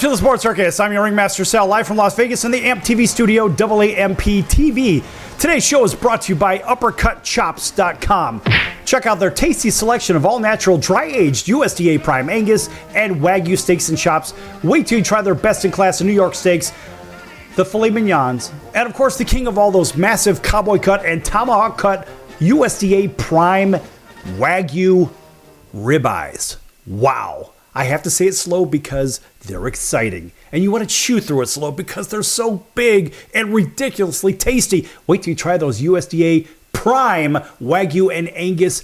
to the Sports Circus. I'm your Ringmaster Sal, live from Las Vegas in the AMP TV studio, AAMP TV. Today's show is brought to you by UppercutChops.com. Check out their tasty selection of all-natural, dry-aged USDA Prime Angus and Wagyu steaks and chops. Wait till you try their best-in-class New York steaks, the filet mignons, and of course the king of all those massive cowboy cut and tomahawk cut USDA Prime Wagyu ribeyes. Wow. I have to say it slow because they're exciting. And you want to chew through it slow because they're so big and ridiculously tasty. Wait till you try those USDA Prime Wagyu and Angus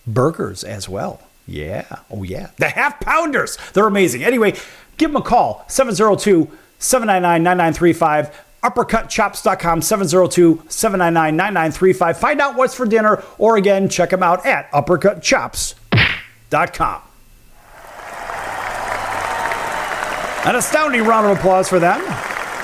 burgers as well. Yeah. Oh, yeah. The half pounders. They're amazing. Anyway, give them a call. 702-799-9935. UppercutChops.com. 702-799-9935. Find out what's for dinner. Or again, check them out at UppercutChops.com. An astounding round of applause for them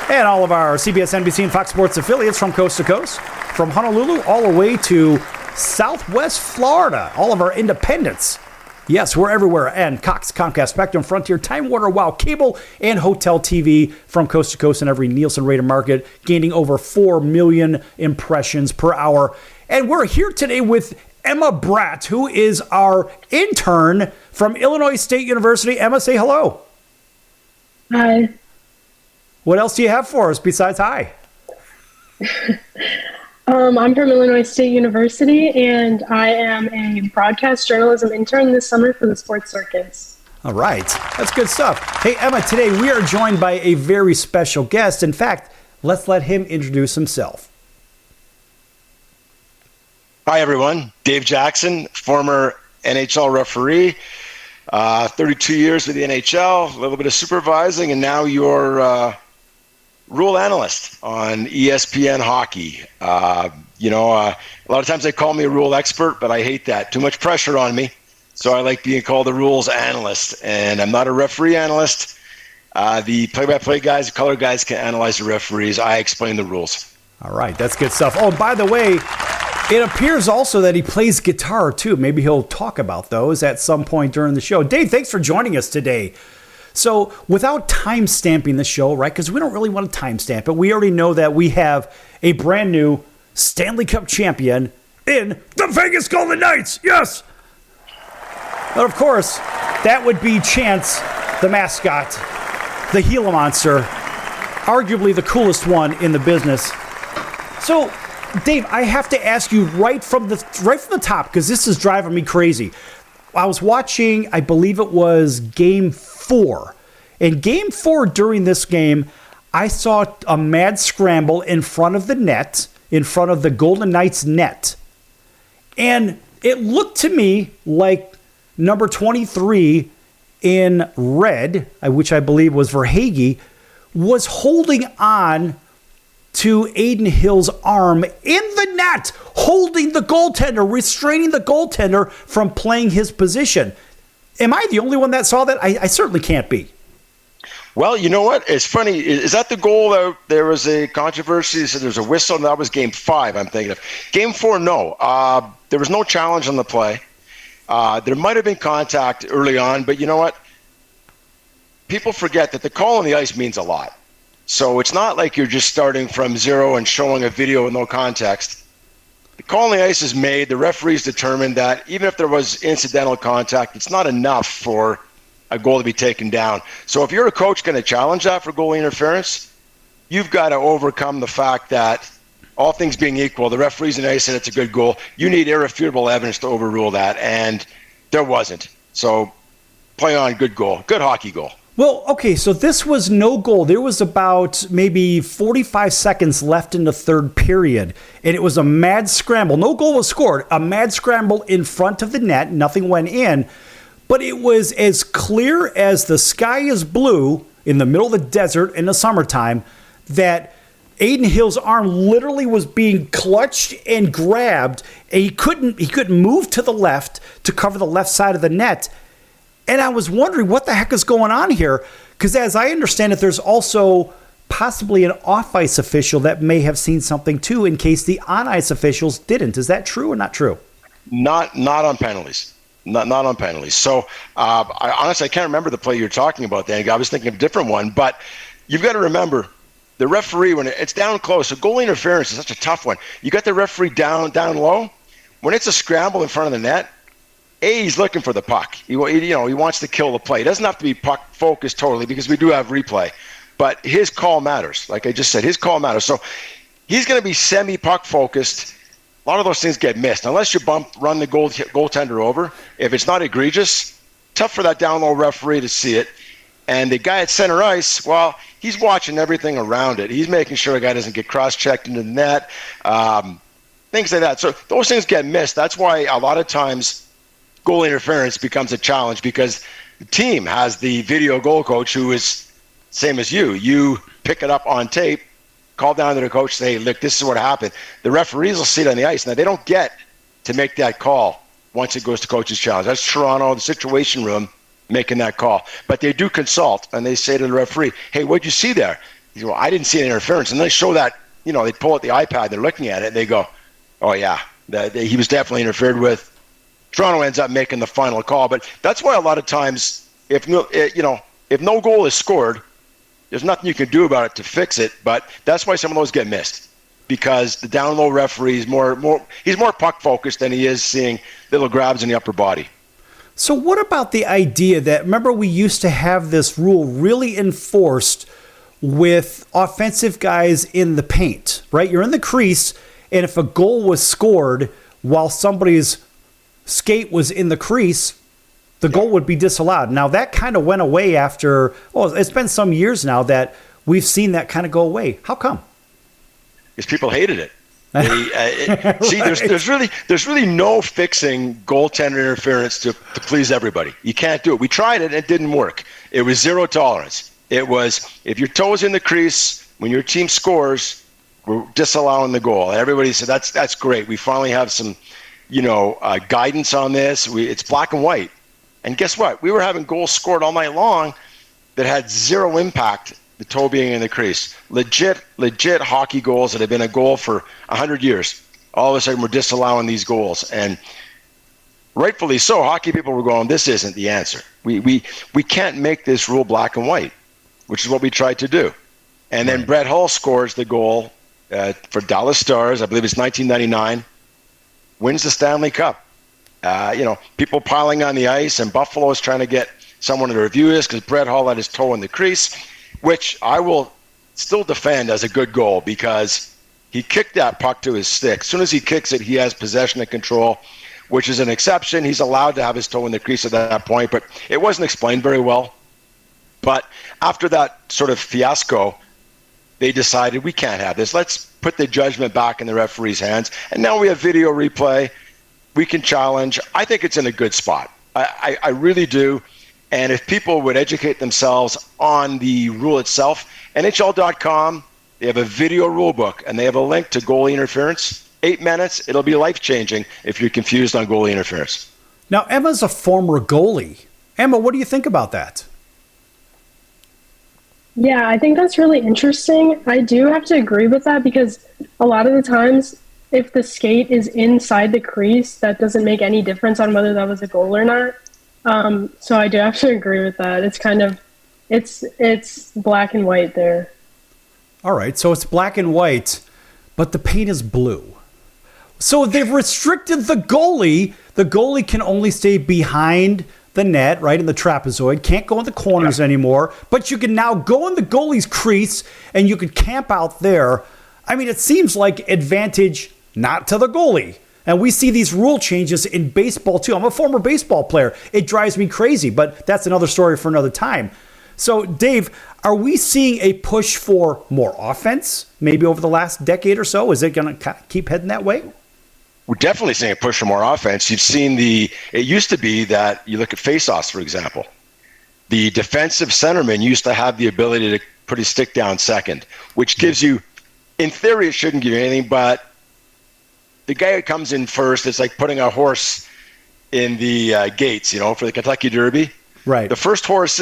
and all of our CBS, NBC, and Fox Sports affiliates from coast to coast, from Honolulu all the way to Southwest Florida, all of our independents. Yes, we're everywhere. And Cox, Comcast, Spectrum, Frontier, Time Warner, Wow, Cable, and Hotel TV from coast to coast in every Nielsen-rated market, gaining over 4 million impressions per hour. And we're here today with Emma Bratt, who is our intern from Illinois State University. Emma, say hello. Hi. What else do you have for us besides hi? I'm from Illinois State University, and I am a broadcast journalism intern this summer for the Sports Circus. All right. That's good stuff. Hey, Emma, today we are joined by a very special guest. In fact, let's let him introduce himself. Hi, everyone. Dave Jackson, former NHL referee. 32 years with the NHL, a little bit of supervising, and now you're rule analyst on ESPN hockey. A lot of times they call me a rule expert, but I hate that. Too much pressure on me. So I like being called a rules analyst, and I'm not a referee analyst. The play-by-play guys, the color guys can analyze the referees. I explain the rules. All right, that's good stuff. Oh, by the way, it appears also that he plays guitar, too. Maybe he'll talk about those at some point during the show. Dave, thanks for joining us today. So without time-stamping the show, right, because we don't really want to time-stamp it, we already know that we have a brand new Stanley Cup champion in the Vegas Golden Knights. Yes! But, of course, that would be Chance, the mascot, the Gila monster, arguably the coolest one in the business. So, Dave, I have to ask you right from the top, because this is driving me crazy. I was watching, I believe it was Game 4. In Game 4 during this game, I saw a mad scramble in front of the net, in front of the Golden Knights net. And it looked to me like number 23 in red, which I believe was Verhaeghe, was holding on to Aiden Hill's arm in the net, holding the goaltender, restraining the goaltender from playing his position. Am I the only one that saw that? I certainly can't be. Well, you know what? It's funny. Is that the goal that there was a controversy? So there's a whistle, and that was Game 5, I'm thinking of. Game 4, no. There was no challenge on the play. There might have been contact early on, but you know what? People forget that the call on the ice means a lot. So it's not like you're just starting from zero and showing a video with no context. The call on the ice is made. The referees determined that even if there was incidental contact, it's not enough for a goal to be taken down. So if you're a coach going to challenge that for goalie interference, you've got to overcome the fact that all things being equal, the referees in the ice said it's a good goal. You need irrefutable evidence to overrule that, and there wasn't. So play on, good goal, good hockey goal. Well, okay, so this was no goal. There was about maybe 45 seconds left in the third period, and it was a mad scramble. No goal was scored. A mad scramble in front of the net. Nothing went in, but it was as clear as the sky is blue in the middle of the desert in the summertime that Aiden Hill's arm literally was being clutched and grabbed, and he couldn't move to the left to cover the left side of the net. And I was wondering what the heck is going on here, because as I understand it, there's also possibly an off-ice official that may have seen something too, in case the on-ice officials didn't. Is that true or not true? Not on penalties. not on penalties. So I honestly can't remember the play you're talking about, Dan. I was thinking of a different one. But you've got to remember, the referee, when it's down close, so goal interference is such a tough one. You got the referee down low. When it's a scramble in front of the net, he's looking for the puck. He wants to kill the play. It doesn't have to be puck focused totally, because we do have replay. But his call matters. Like I just said, his call matters. So he's going to be semi-puck focused. A lot of those things get missed. Unless you run the goaltender over, if it's not egregious, tough for that down low referee to see it. And the guy at center ice, well, he's watching everything around it. He's making sure the guy doesn't get cross-checked into the net, things like that. So those things get missed. That's why a lot of times goal interference becomes a challenge, because the team has the video goal coach who is same as you. You pick it up on tape, call down to the coach, say, look, this is what happened. The referees will see it on the ice. Now, they don't get to make that call once it goes to coach's challenge. That's Toronto, the situation room, making that call. But they do consult, and they say to the referee, hey, what'd you see there? He goes, well, I didn't see any interference. And they show that, they pull out the iPad, they're looking at it, and they go, oh, yeah, he was definitely interfered with. Toronto ends up making the final call. But that's why a lot of times, if no goal is scored, there's nothing you can do about it to fix it. But that's why some of those get missed, because the down low referee is he's more puck focused than he is seeing little grabs in the upper body. So what about the idea that, remember, we used to have this rule really enforced with offensive guys in the paint, right? You're in the crease, and if a goal was scored while somebody's skate was in the crease, the goal would be disallowed. Now, that kind of went away after, it's been some years now that we've seen that kind of go away. How come? Because people hated it. See, there's really no fixing goaltender interference to please everybody. You can't do it. We tried it, and it didn't work. It was zero tolerance. It was, if your toe's in the crease, when your team scores, we're disallowing the goal. And everybody said, that's great. We finally have some, guidance on this. It's black and white. And guess what? We were having goals scored all night long that had zero impact, the toe being in the crease. Legit hockey goals that have been a goal for 100 years. All of a sudden, we're disallowing these goals. And rightfully so, hockey people were going, this isn't the answer. We can't make this rule black and white, which is what we tried to do. And then Brett Hull scores the goal for Dallas Stars, I believe it's 1999, wins the Stanley Cup. People piling on the ice, and Buffalo is trying to get someone to review this because Brett Hull had his toe in the crease, which I will still defend as a good goal, because he kicked that puck to his stick. As soon as he kicks it, he has possession and control, which is an exception. He's allowed to have his toe in the crease at that point, but it wasn't explained very well. But after that sort of fiasco, they decided we can't have this. Let's put the judgment back in the referee's hands. And now we have video replay. We can challenge. I think it's in a good spot. I really do. And if people would educate themselves on the rule itself, NHL.com, they have a video rule book, and they have a link to goalie interference. 8 minutes. It'll be life-changing if you're confused on goalie interference. Now, Emma's a former goalie. Emma, what do you think about that? Yeah, I think that's really interesting. I do have to agree with that, because a lot of the times, if the skate is inside the crease, that doesn't make any difference on whether that was a goal or not. So I do have to agree with that. It's kind of, it's black and white there. All right, so it's black and white, but the paint is blue. So they've restricted the goalie. The goalie can only stay behind the net, right, in the trapezoid. Can't go in the corners anymore, but you can now go in the goalie's crease, and you could camp out there. I mean, it seems like advantage not to the goalie. And we see these rule changes in baseball, too. I'm a former baseball player. It drives me crazy, but that's another story for another time. So, Dave, are we seeing a push for more offense maybe over the last decade or so? Is it going to keep heading that way? We're definitely seeing a push for more offense. You've seen it used to be that you look at faceoffs, for example. The defensive centerman used to have the ability to put his stick down second, which gives you, in theory, it shouldn't give you anything, but the guy who comes in first, it's like putting a horse in the gates, for the Kentucky Derby. Right. The first horse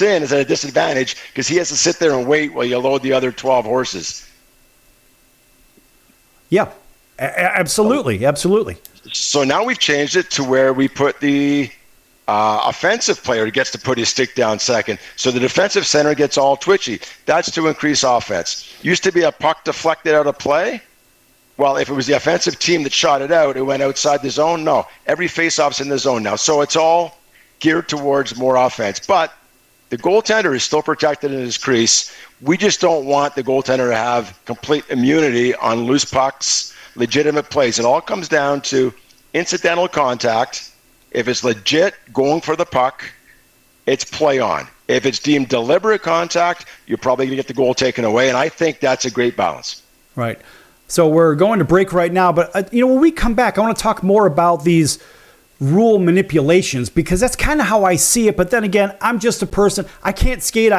in is at a disadvantage because he has to sit there and wait while you load the other 12 horses. Yeah, absolutely. So now we've changed it to where we put the offensive player gets to put his stick down second. So the defensive center gets all twitchy. That's to increase offense. Used to be a puck deflected out of play. Well, if it was the offensive team that shot it out, it went outside the zone. No, every faceoff's in the zone now. So it's all geared towards more offense. But the goaltender is still protected in his crease. We just don't want the goaltender to have complete immunity on loose pucks, legitimate plays. It all comes down to incidental contact. If it's legit going for the puck, it's play on. If it's deemed deliberate contact, you're probably going to get the goal taken away, and I think that's a great balance. Right. So we're going to break right now, but when we come back, I want to talk more about these rule manipulations, because that's kind of how I see it. But then again, I'm just a person. I can't skate.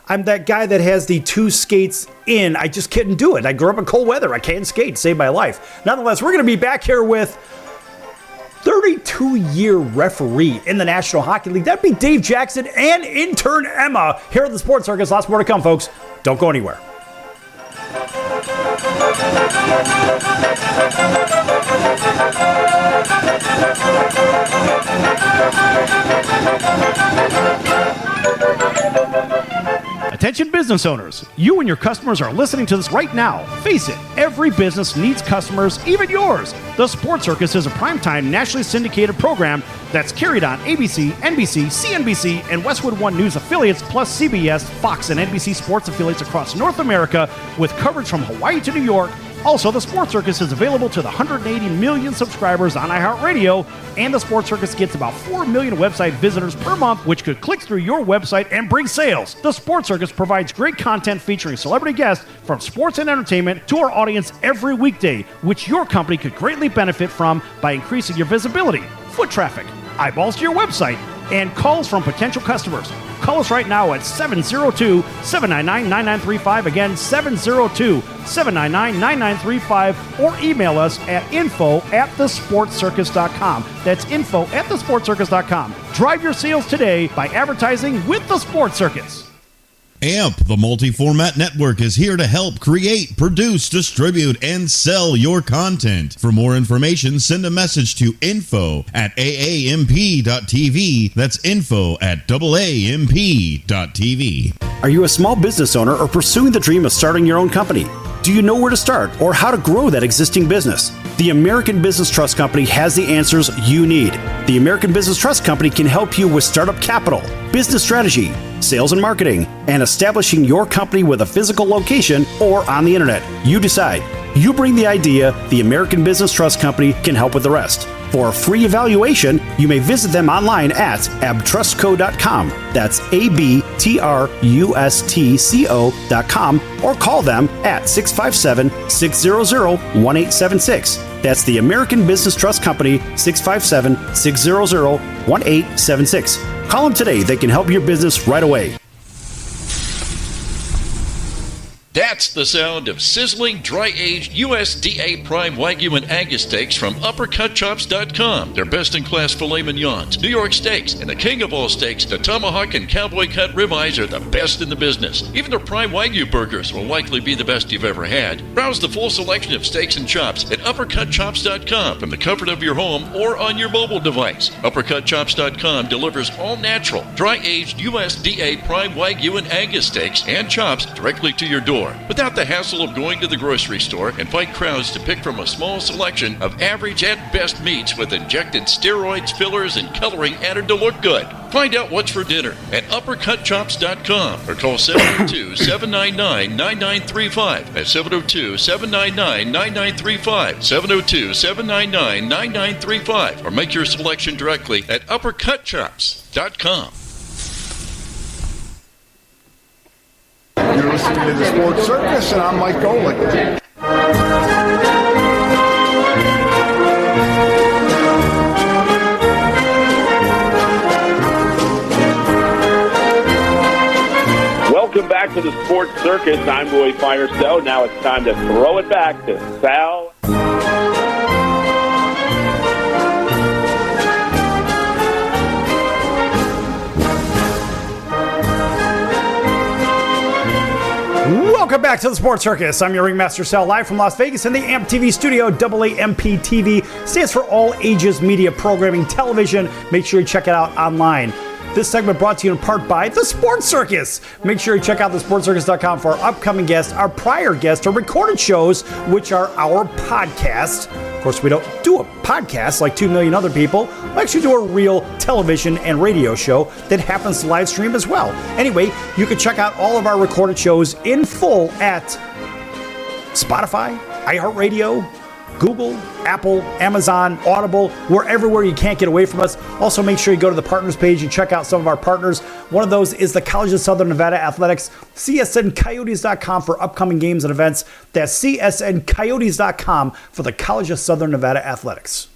I'm that guy that has the 2 skates in. I just couldn't do it. I grew up in cold weather. I can't skate. Saved my life. Nonetheless, we're going to be back here with 32-year referee in the National Hockey League. That'd be Dave Jackson and intern Emma here at the Sports Circus. Lots more to come, folks. Don't go anywhere. Attention business owners, you and your customers are listening to this right now. Face it, every business needs customers, even yours. The Sports Circus is a primetime nationally syndicated program that's carried on ABC, NBC, CNBC, and Westwood One News affiliates, plus CBS, Fox, and NBC sports affiliates across North America, with coverage from Hawaii to New York. Also, the Sports Circus is available to the 180 million subscribers on iHeartRadio, and the Sports Circus gets about 4 million website visitors per month, which could click through your website and bring sales. The Sports Circus provides great content featuring celebrity guests from sports and entertainment to our audience every weekday, which your company could greatly benefit from by increasing your visibility, foot traffic, eyeballs to your website, and calls from potential customers. Call us right now at 702-799-9935. Again, 702-799-9935. Or email us at info@thesportscircus.com. That's info@thesportscircus.com. Drive your sales today by advertising with the Sports Circus. AMP, the multi-format network, is here to help create, produce, distribute, and sell your content. For more information, send a message to info@aamp.tv. That's info@aamp.tv. Are you a small business owner or pursuing the dream of starting your own company? Do you know where to start or how to grow that existing business? The American Business Trust Company has the answers you need. The American Business Trust Company can help you with startup capital, business strategy, sales and marketing, and establishing your company with a physical location or on the internet. You decide. You bring the idea, the American Business Trust Company can help with the rest. For a free evaluation, you may visit them online at abtrustco.com. That's ABTRUSTCO.com, or call them at 657-600-1876. That's the American Business Trust Company, 657-600-1876. Call them today. They can help your business right away. That's the sound of sizzling, dry-aged USDA Prime Wagyu and Angus steaks from UppercutChops.com. Their best-in-class filet mignons, New York steaks, and the king of all steaks, the tomahawk and cowboy cut ribeyes, are the best in the business. Even their Prime Wagyu burgers will likely be the best you've ever had. Browse the full selection of steaks and chops at UppercutChops.com from the comfort of your home or on your mobile device. UppercutChops.com delivers all-natural, dry-aged USDA Prime Wagyu and Angus steaks and chops directly to your door, without the hassle of going to the grocery store and fight crowds to pick from a small selection of average at best meats with injected steroids, fillers, and coloring added to look good. Find out what's for dinner at UppercutChops.com or call 702-799-9935. That's 702-799-9935. 702-799-9935. Or make your selection directly at UppercutChops.com. You're listening to the Sports Circus, and I'm Mike Golick. Welcome back to the Sports Circus. I'm Roy Firestone. Now it's time to throw it back to Sal. Welcome back to the Sports Circus. I'm your Ringmaster Sal, live from Las Vegas in the AMP TV studio. AAMP TV stands for All Ages Media Programming Television. Make sure you check it out online. This segment brought to you in part by the Sports Circus. Make sure you check out thesportcircus.com for our upcoming guests, our prior guests, our recorded shows, which are our podcast. Of course, we don't do a podcast like 2 million other people. We actually do a real television and radio show that happens to live stream as well. Anyway, you can check out all of our recorded shows in full at Spotify, iHeartRadio, Google, Apple, Amazon, Audible. We're everywhere you can't get away from us. Also, make sure you go to the partners page and check out some of our partners. One of those is the College of Southern Nevada Athletics, csncoyotes.com for upcoming games and events. That's csncoyotes.com for the College of Southern Nevada Athletics.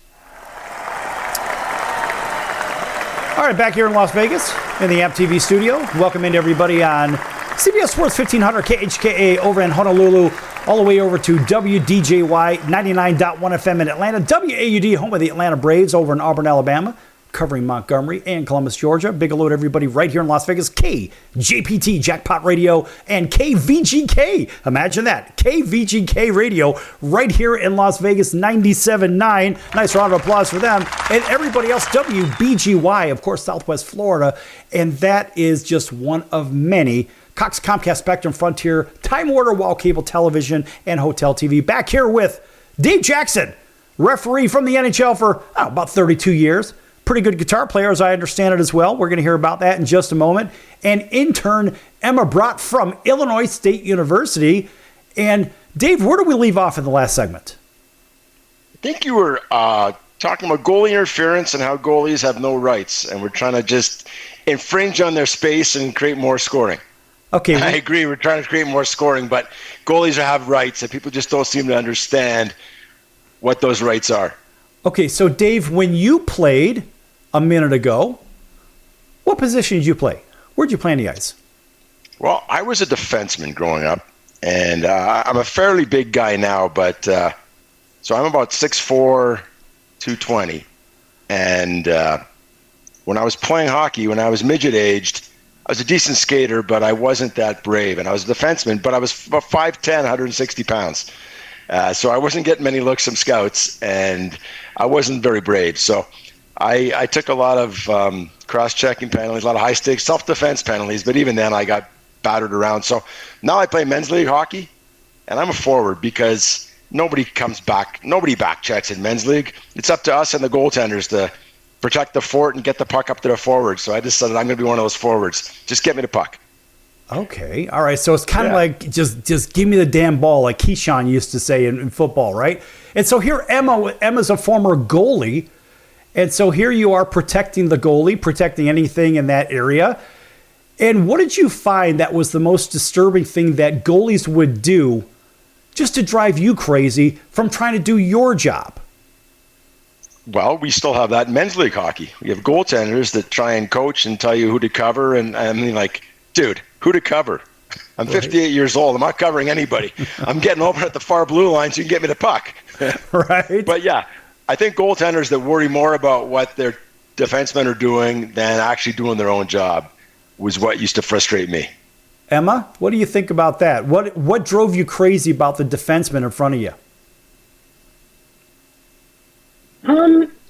All right, back here in Las Vegas in the AMP TV studio. Welcome in everybody on CBS Sports 1500 KHKA over in Honolulu, all the way over to WDJY 99.1 FM in Atlanta, WAUD, home of the Atlanta Braves over in Auburn, Alabama, covering Montgomery and Columbus, Georgia. Big hello to everybody right here in Las Vegas. KJPT, Jackpot Radio, and KVGK. Imagine that. KVGK Radio right here in Las Vegas, 97.9. Nice round of applause for them. And everybody else, WBGY, of course, Southwest Florida. And that is just one of many Cox, Comcast, Spectrum, Frontier, Time Warner, Wall Cable Television, and Hotel TV. Back here with Dave Jackson, referee from the NHL for about 32 years. Pretty good guitar player, as I understand it as well. We're going to hear about that in just a moment. And intern Emma Brott from Illinois State University. And Dave, where do we leave off in the last segment? I think you were talking about goalie interference and how goalies have no rights. And we're trying to just infringe on their space and create more scoring. Okay, I agree. We're trying to create more scoring, but goalies have rights, and people just don't seem to understand what those rights are. Okay, so Dave, when you played a minute ago, what position did you play? Where'd you play on the ice? Well, I was a defenseman growing up, and I'm a fairly big guy now, but so I'm about 6'4", 220. And when I was playing hockey, when I was midget-aged, I was a decent skater, but I wasn't that brave. And I was a defenseman, but I was about 5'10", 160 pounds. So I wasn't getting many looks from scouts, and I wasn't very brave. So I took a lot of cross-checking penalties, a lot of high-stakes self-defense penalties, but even then I got battered around. So now I play men's league hockey, and I'm a forward because nobody back checks in men's league. It's up to us and the goaltenders to protect the fort and get the puck up to the forward. So I decided I'm going to be one of those forwards. Just get me the puck. Okay. All right. So it's kind of like just give me the damn ball, like Keyshawn used to say in football, right? And so here Emma's a former goalie. And so here you are protecting the goalie, protecting anything in that area. And what did you find that was the most disturbing thing that goalies would do just to drive you crazy from trying to do your job? Well, we still have that in men's league hockey. We have goaltenders that try and coach and tell you who to cover. And I mean, like, dude, who to cover? I'm 58 years old. I'm not covering anybody. I'm getting over at the far blue line so you can get me the puck. Right. But yeah, I think goaltenders that worry more about what their defensemen are doing than actually doing their own job was what used to frustrate me. Emma, what do you think about that? What drove you crazy about the defenseman in front of you?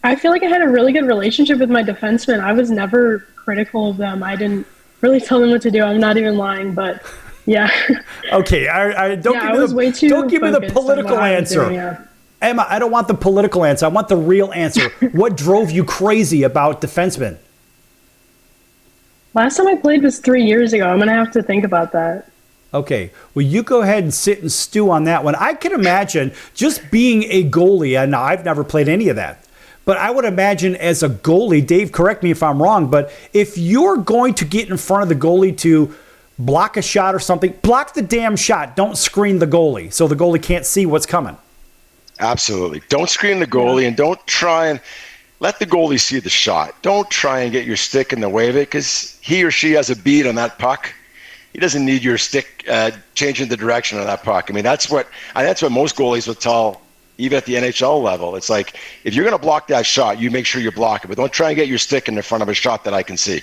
I feel like I had a really good relationship with my defensemen. I was never critical of them. I didn't really tell them what to do. I'm not even lying, but yeah. Okay, don't give me the political answer. Emma, I don't want the political answer. I want the real answer. What drove you crazy about defensemen? Last time I played was 3 years ago. I'm going to have to think about that. Okay, well, you go ahead and sit and stew on that one. I can imagine just being a goalie, and I've never played any of that, but I would imagine as a goalie, Dave, correct me if I'm wrong, but if you're going to get in front of the goalie to block a shot or something, block the damn shot. Don't screen the goalie so the goalie can't see what's coming. Absolutely. Don't screen the goalie, and don't try and let the goalie see the shot. Don't try and get your stick in the way of it because he or she has a bead on that puck. He doesn't need your stick changing the direction of that puck. I mean, that's what most goalies would tell, even at the NHL level. It's like, if you're going to block that shot, you make sure you block it, but don't try and get your stick in the front of a shot that I can see.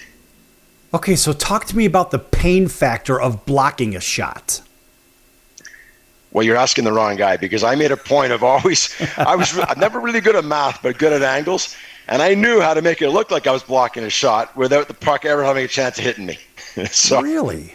Okay, so talk to me about the pain factor of blocking a shot. Well, you're asking the wrong guy, because I made a point of always, I'm never really good at math, but good at angles. And I knew how to make it look like I was blocking a shot without the puck ever having a chance of hitting me. So, really?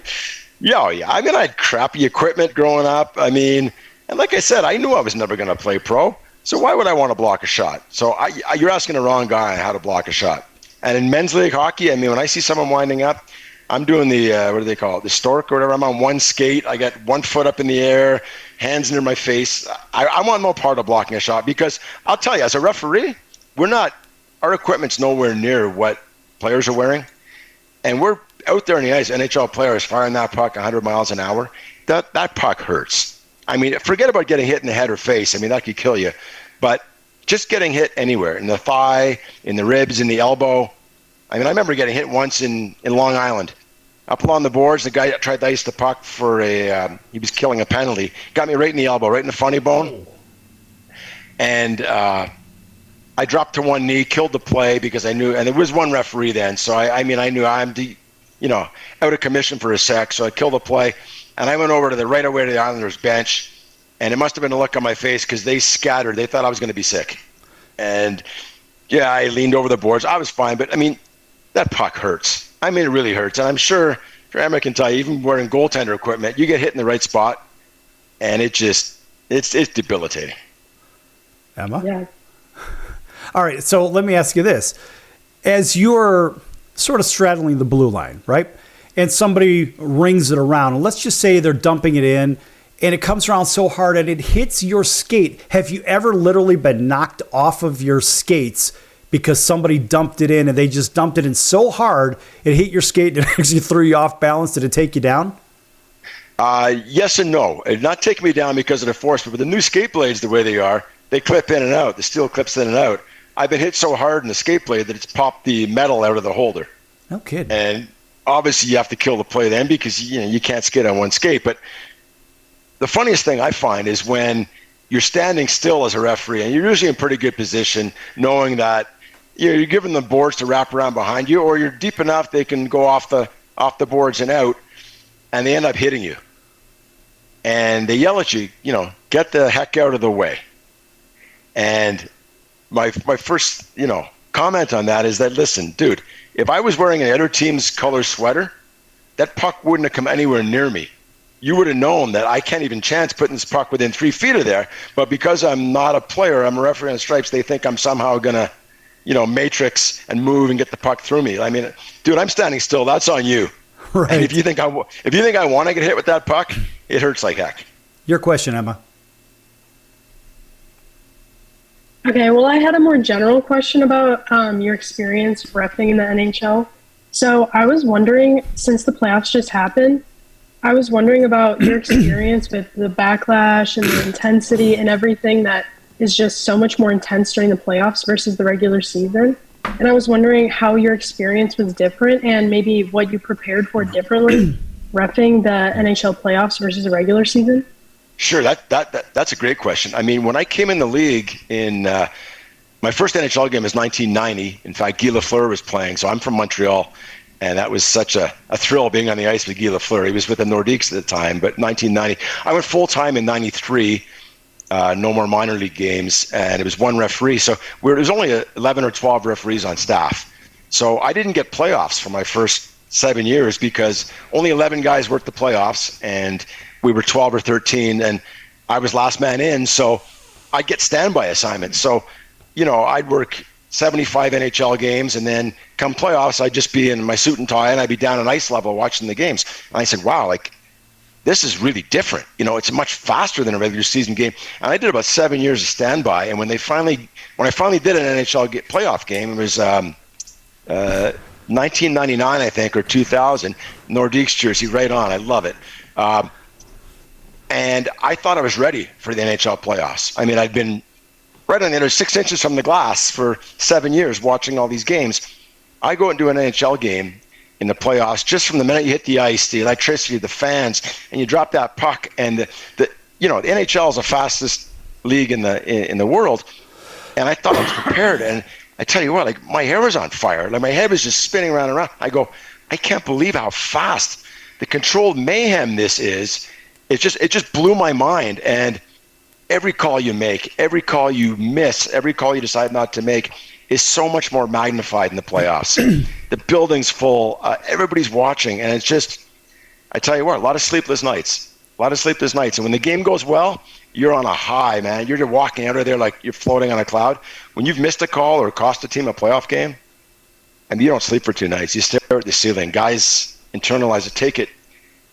Yeah. I mean, I had crappy equipment growing up. I mean, and like I said, I knew I was never going to play pro. So why would I want to block a shot? So you're asking the wrong guy on how to block a shot. And in men's league hockey, I mean, when I see someone winding up, I'm doing the, what do they call it? The stork or whatever. I'm on one skate. I got 1 foot up in the air, hands near my face. I want no part of blocking a shot, because I'll tell you, as a referee, our equipment's nowhere near what players are wearing. And we're out there in the ice, NHL players firing that puck 100 miles an hour. That puck hurts. I mean, forget about getting hit in the head or face. I mean, that could kill you. But just getting hit anywhere, in the thigh, in the ribs, in the elbow. I mean, I remember getting hit once in Long Island. Up along the boards, the guy tried to ice the puck for he was killing a penalty. Got me right in the elbow, right in the funny bone. And I dropped to one knee, killed the play, because I knew, and there was one referee then. So I knew I'm out of commission for a sec. So I killed the play. And I went over to the right away to the Islanders bench, and it must have been a look on my face, because they scattered. They thought I was going to be sick. And, yeah, I leaned over the boards. I was fine, but, I mean, that puck hurts. I mean, it really hurts. And I'm sure Emma can tell you, even wearing goaltender equipment, you get hit in the right spot, and it's debilitating. Emma? Yeah. All right, so let me ask you this. As you're sort of straddling the blue line, right? And somebody rings it around, and let's just say they're dumping it in, and it comes around so hard and it hits your skate. Have you ever literally been knocked off of your skates because somebody dumped it in, and they just dumped it in so hard it hit your skate and it actually threw you off balance? Did it take you down? Yes and no. It did not take me down because of the force, but with the new skate blades the way they are, they clip in and out. The steel clips in and out. I've been hit so hard in the skate blade that it's popped the metal out of the holder. No kidding. And obviously, you have to kill the play then, because you can't skate on one skate. But the funniest thing I find is when you're standing still as a referee, and you're usually in pretty good position, knowing that you're giving them boards to wrap around behind you, or you're deep enough they can go off the boards and out, and they end up hitting you. And they yell at you, get the heck out of the way. And my first, comment on that is that, listen, dude, if I was wearing an other team's color sweater, that puck wouldn't have come anywhere near me. You would have known that I can't even chance putting this puck within 3 feet of there. But because I'm not a player, I'm a referee on stripes, they think I'm somehow going to, matrix and move and get the puck through me. I mean, dude, I'm standing still. That's on you. Right. And if you think I want to get hit with that puck, it hurts like heck. Your question, Emma. Okay, well, I had a more general question about your experience reffing in the NHL. So I was wondering, since the playoffs just happened, I was wondering about your experience with the backlash and the intensity and everything that is just so much more intense during the playoffs versus the regular season. And I was wondering how your experience was different, and maybe what you prepared for differently reffing the NHL playoffs versus the regular season. Sure, that's a great question. I mean, when I came in the league in my first NHL game was 1990. In fact, Guy Lafleur was playing, so I'm from Montreal, and that was such a thrill being on the ice with Guy Lafleur. He was with the Nordiques at the time, but 1990. I went full-time in 93, no more minor league games, and it was one referee. So there was only 11 or 12 referees on staff. So I didn't get playoffs for my first 7 years because only 11 guys worked the playoffs, and we were 12 or 13, and I was last man in, so I'd get standby assignments. So, I'd work 75 NHL games, and then come playoffs, I'd just be in my suit and tie, and I'd be down on ice level watching the games. And I said, wow, this is really different. It's much faster than a regular season game. And I did about 7 years of standby, and when I finally did an NHL playoff game, it was 1999, I think, or 2000, Nordiques jersey, right on. I love it. And I thought I was ready for the NHL playoffs. I mean, I'd been right on the other 6 inches from the glass for 7 years watching all these games. I go and do an NHL game in the playoffs just from the minute you hit the ice, the electricity, the fans, and you drop that puck. And the NHL is the fastest league in the world. And I thought I was prepared. And I tell you what, my hair was on fire. My head was just spinning around and around. I go, I can't believe how fast the controlled mayhem this is. it just blew my mind. And every call you make, every call you miss, every call you decide not to make is so much more magnified in the playoffs. The building's full, everybody's watching, and it's just, I tell you what, a lot of sleepless nights. And when the game goes well, you're on a high, man. You're just walking out of there like you're floating on a cloud. When you've missed a call or cost a team a playoff game, and you don't sleep for 2 nights, you stare at the ceiling. Guys internalize it,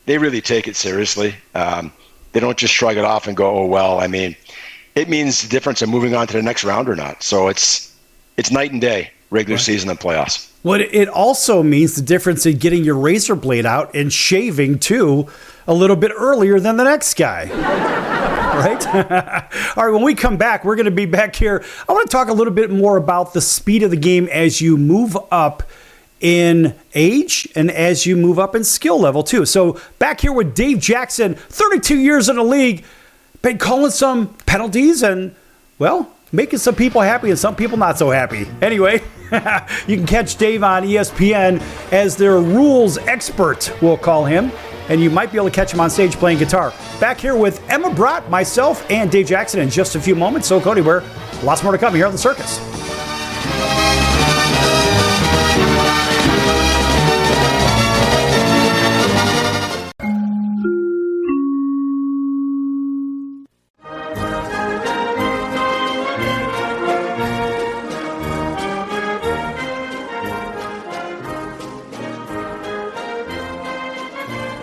they really take it seriously. They don't just shrug it off and go, oh, well. I mean, it means the difference of moving on to the next round or not. So it's night and day, regular season and playoffs. Well, it also means the difference in getting your razor blade out and shaving, too, a little bit earlier than the next guy. Right? All right, when we come back, we're going to be back here. I want to talk a little bit more about the speed of the game as you move up in age and as you move up in skill level, too. So back here with Dave Jackson, 32 years in the league, been calling some penalties and, well, making some people happy and some people not so happy. Anyway, you can catch Dave on ESPN as their rules expert, we'll call him. And you might be able to catch him on stage playing guitar. Back here with Emma Brott, myself, and Dave Jackson in just a few moments. So, Cody, we're lots more to come here on The Circus.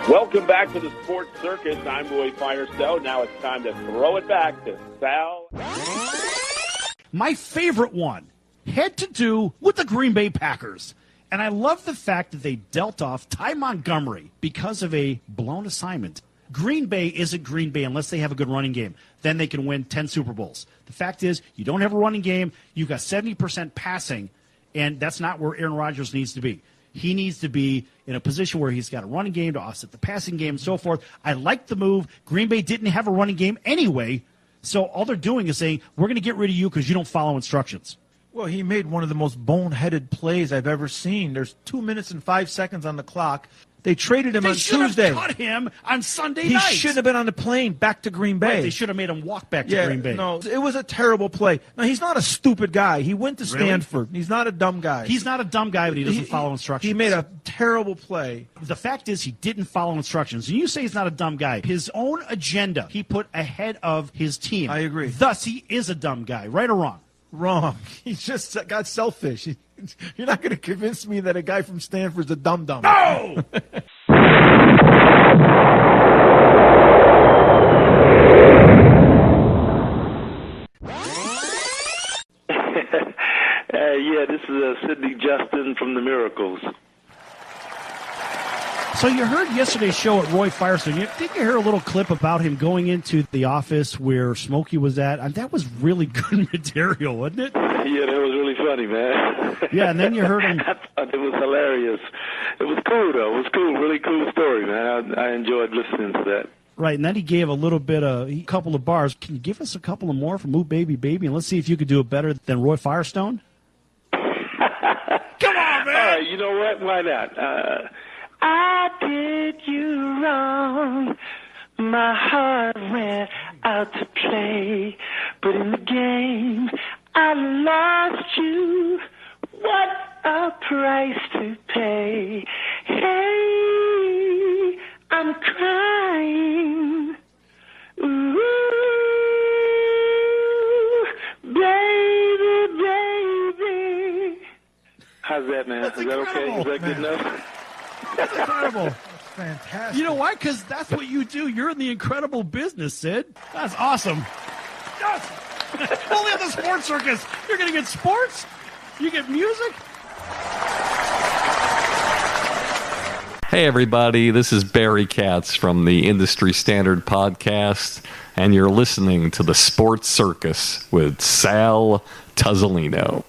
Welcome back to the Sports Circus. I'm Roy Firestone. Now it's time to throw it back to Sal. My favorite one had to do with the Green Bay Packers. And I love the fact that they dealt off Ty Montgomery because of a blown assignment. Green Bay isn't Green Bay unless they have a good running game. Then they can win 10 Super Bowls. The fact is, you don't have a running game, you've got 70% passing, and that's not where Aaron Rodgers needs to be. He needs to be in a position where he's got a running game to offset the passing game and so forth. I like the move. Green Bay didn't have a running game anyway, so all they're doing is saying, we're going to get rid of you because you don't follow instructions. Well, he made one of the most boneheaded plays I've ever seen. There's 2 minutes and 5 seconds on the clock. They traded him on Tuesday. They should have cut him on Sunday night. He shouldn't have been on the plane back to Green Bay. Right, they should have made him walk back to Green Bay. No, it was a terrible play. Now, he's not a stupid guy. He went to Stanford. He's not a dumb guy. He's not a dumb guy, but he doesn't follow instructions. He made a terrible play. The fact is he didn't follow instructions. And you say he's not a dumb guy. His own agenda he put ahead of his team. I agree. Thus, he is a dumb guy. Right or wrong? Wrong. He just got selfish. You're not going to convince me that a guy from Stanford's a dum-dum. No! Yeah, this is Sidney Justin from The Miracles. So you heard yesterday's show at Roy Firestone. Didn't you hear a little clip about him going into the office where Smokey was at? That was really good material, wasn't it? Yeah, that was really funny, man. Yeah, and then you heard him. I thought it was hilarious. It was cool, though. It was cool. Really cool story, man. I enjoyed listening to that. Right, and then he gave a couple of bars. Can you give us a couple of more from Ooh Baby Baby? And let's see if you could do it better than Roy Firestone. Come on, man! All right, you know what? Why not? I did you wrong. My heart went out to play, but in the game I lost you. What a price to pay. Hey, I'm crying. Ooh, baby, baby. How's that, man? That's Is that okay? Is that good enough? That's incredible. Fantastic. You know why? Because that's what you do. You're in the incredible business, Sid. That's awesome. Yes. Only on the Sports Circus. You're going to get sports. You get music. Hey, everybody. This is Barry Katz from the Industry Standard Podcast, and you're listening to the Sports Circus with Sal Tuzzolino.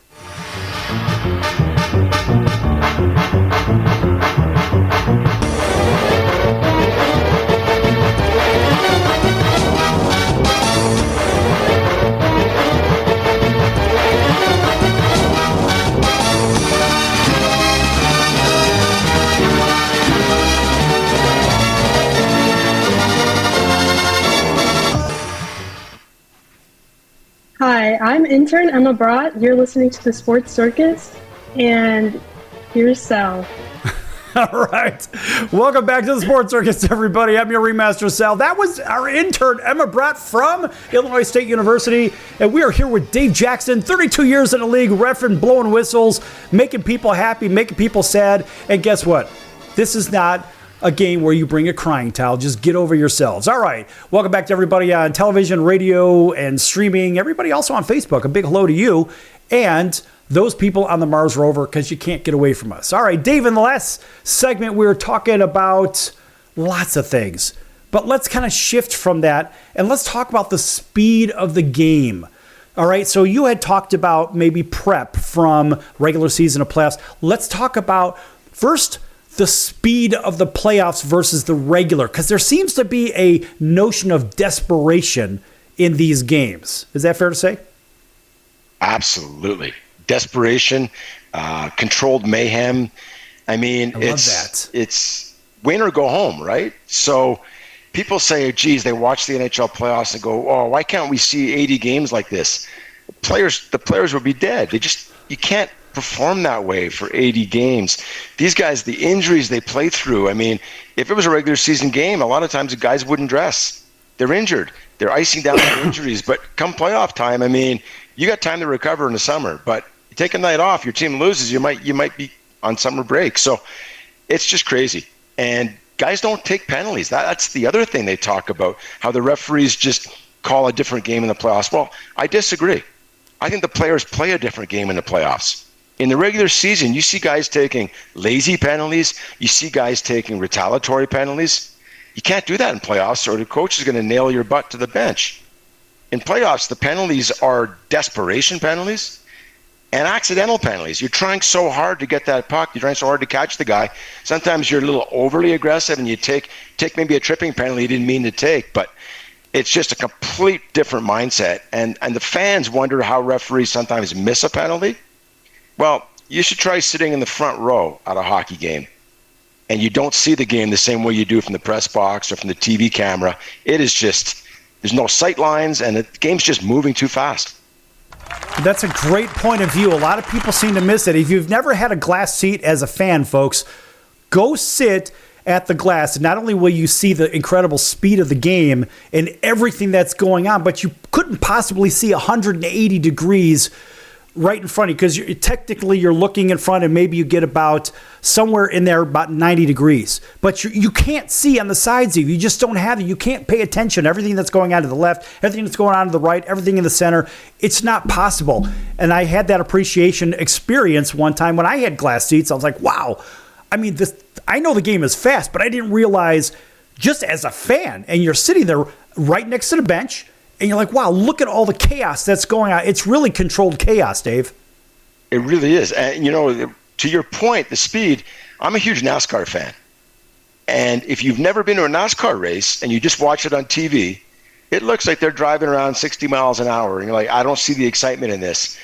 Hi, I'm intern Emma Brott. You're listening to the Sports Circus, and here's Sal. All right. Welcome back to the Sports Circus, everybody. I'm your Ringmaster Sal. That was our intern, Emma Brott from Illinois State University. And we are here with Dave Jackson, 32 years in the league, reffing, blowing whistles, making people happy, making people sad. And guess what? This is not a game where you bring a crying towel. Just get over yourselves. All right. Welcome back to everybody on television, radio, and streaming. Everybody also on Facebook. A big hello to you. And those people on the Mars rover, because you can't get away from us. All right, Dave, in the last segment, we were talking about lots of things. But let's kind of shift from that, and let's talk about the speed of the game. All right, so you had talked about maybe prep from regular season to playoffs. Let's talk about, first, the speed of the playoffs versus the regular, because there seems to be a notion of desperation in these games. Is that fair to say? Absolutely. Desperation, controlled mayhem. I mean, it's win or go home, right? So people say, geez, they watch the NHL playoffs and go, oh, why can't we see 80 games like this? The players would be dead. You can't perform that way for 80 games. These guys, the injuries they play through, I mean, if it was a regular season game, a lot of times the guys wouldn't dress. They're injured. They're icing down their injuries. But come playoff time, I mean, you got time to recover in the summer. But you take a night off, your team loses, you might be on summer break. So it's just crazy. And guys don't take penalties. That's the other thing they talk about, how the referees just call a different game in the playoffs. Well, I disagree. I think the players play a different game in the playoffs. In the regular season, you see guys taking lazy penalties. You see guys taking retaliatory penalties. You can't do that in playoffs, or the coach is going to nail your butt to the bench. In playoffs, the penalties are desperation penalties and accidental penalties. You're trying so hard to get that puck. You're trying so hard to catch the guy. Sometimes you're a little overly aggressive and you take maybe a tripping penalty you didn't mean to take, but it's just a complete different mindset. And the fans wonder how referees sometimes miss a penalty. Well, you should try sitting in the front row at a hockey game, and you don't see the game the same way you do from the press box or from the TV camera. It is just, there's no sight lines, and the game's just moving too fast. That's a great point of view. A lot of people seem to miss it. If you've never had a glass seat as a fan, folks, go sit at the glass. And not only will you see the incredible speed of the game and everything that's going on, but you couldn't possibly see 180 degrees right in front of you, because technically you're looking in front and maybe you get about somewhere in there about 90 degrees. But you can't see on the sides of you. You just don't have it. You can't pay attention. Everything that's going on to the left, everything that's going on to the right, everything in the center, it's not possible. And I had that appreciation experience one time when I had glass seats. I was like, wow. I mean, I know the game is fast, but I didn't realize, just as a fan, and you're sitting there right next to the bench, and you're like, wow, look at all the chaos that's going on. It's really controlled chaos, Dave. It really is. And, to your point, the speed, I'm a huge NASCAR fan. And if you've never been to a NASCAR race and you just watch it on TV, it looks like they're driving around 60 miles an hour. And you're like, I don't see the excitement in this.